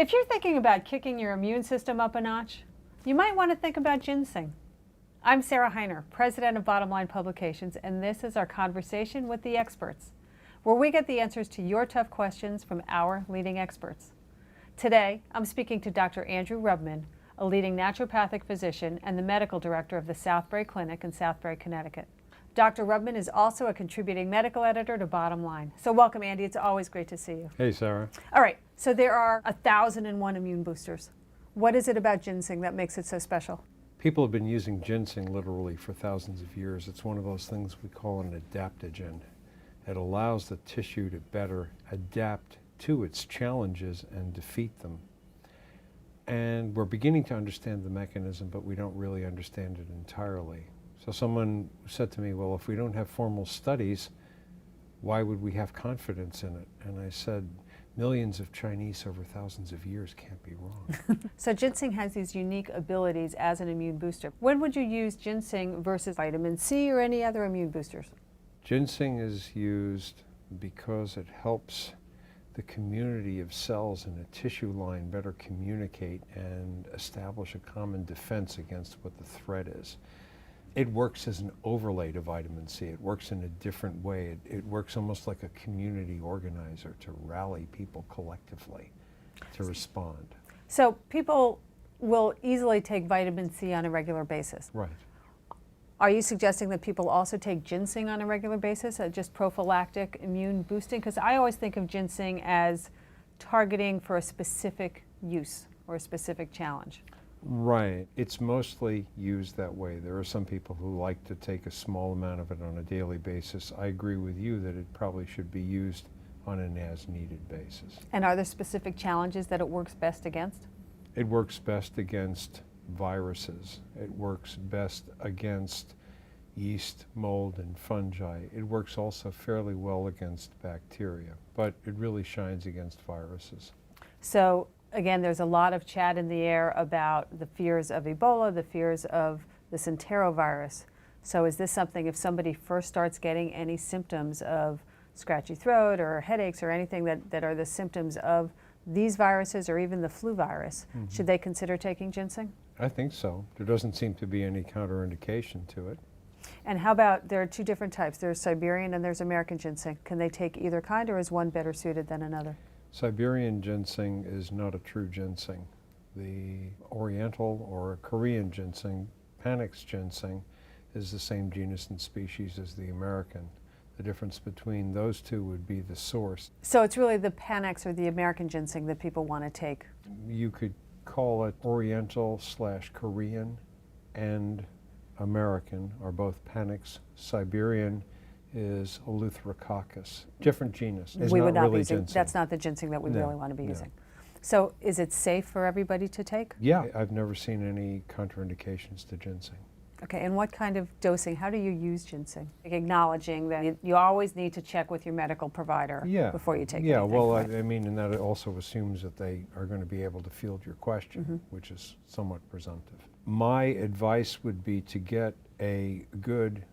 If you're thinking about kicking your immune system up a notch, you might want to think about ginseng. I'm Sarah Heiner, president of Bottom Line Publications, and this is our conversation with the experts, where we get the answers to your tough questions from our leading experts. Today, I'm speaking to Dr. Andrew Rubman, a leading naturopathic physician and the medical director of the Southbury Clinic in Southbury, Connecticut. Dr. Rubman is also a contributing medical editor to Bottom Line. So welcome, Andy. It's always great to see you. Hey, Sarah. All right, so there are 1,001 immune boosters. What is it about ginseng that makes it so special? People have been using ginseng literally for thousands of years. It's one of those things we call an adaptogen. It allows the tissue to better adapt to its challenges and defeat them. And we're beginning to understand the mechanism, but we don't really understand it entirely. So someone said to me, well, if we don't have formal studies, why would we have confidence in it? And I said, millions of Chinese over thousands of years can't be wrong. So ginseng has these unique abilities as an immune booster. When would you use ginseng versus vitamin C or any other immune boosters? Ginseng is used because it helps the community of cells in a tissue line better communicate and establish a common defense against what the threat is. It works as an overlay to vitamin C. It works in a different way. It works almost like a community organizer to rally people collectively to respond. So people will easily take vitamin C on a regular basis. Right. Are you suggesting that people also take ginseng on a regular basis, just prophylactic immune boosting? Because I always think of ginseng as targeting for a specific use or a specific challenge. Right. It's mostly used that way. There are some people who like to take a small amount of it on a daily basis. I agree with you that it probably should be used on an as-needed basis. And are there specific challenges that it works best against? It works best against viruses. It works best against yeast, mold, and fungi. It works also fairly well against bacteria, but it really shines against viruses. So again, there's a lot of chat in the air about the fears of Ebola, the fears of the enterovirus. So is this something, if somebody first starts getting any symptoms of scratchy throat or headaches or anything that are the symptoms of these viruses or even the flu virus, should they consider taking ginseng? I think so. There doesn't seem to be any counterindication to it. And how about, there are two different types. There's Siberian and there's American ginseng. Can they take either kind, or is one better suited than another? Siberian ginseng is not a true ginseng. The Oriental or Korean ginseng, Panax ginseng, is the same genus and species as the American. The difference between those two would be the source. So it's really the Panax or the American ginseng that people want to take. You could call it Oriental/Korean and American are both Panax. Siberian is Eleutherococcus, different genus. It's We would not really be using, ginseng. that's not the ginseng that we No, really want to be no. using. So is it safe for everybody to take? Yeah, I've never seen any contraindications to ginseng. Okay, and what kind of dosing, how do you use ginseng? Like acknowledging that you always need to check with your medical provider before you take Yeah, anything. well, Right. I mean, and that also assumes that they are going to be able to field your question, which is somewhat presumptive. My advice would be to get a good,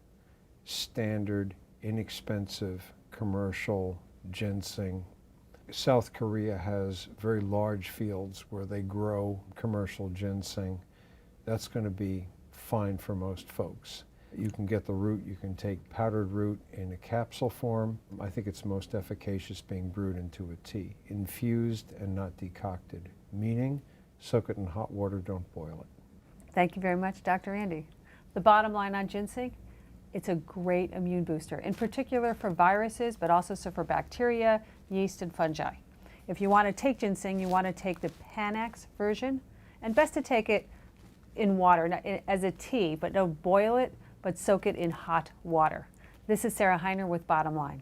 standard, inexpensive commercial ginseng. South Korea has very large fields where they grow commercial ginseng. That's going to be fine for most folks. You can get the root, you can take powdered root in a capsule form. I think it's most efficacious being brewed into a tea, infused and not decocted, meaning soak it in hot water, don't boil it. Thank you very much, Dr. Andy. The bottom line on ginseng, it's a great immune booster, in particular for viruses, but also so for bacteria, yeast, and fungi. If you want to take ginseng, you want to take the Panax version, and best to take it in water, not as a tea, but don't boil it, but soak it in hot water. This is Sarah Heiner with Bottom Line.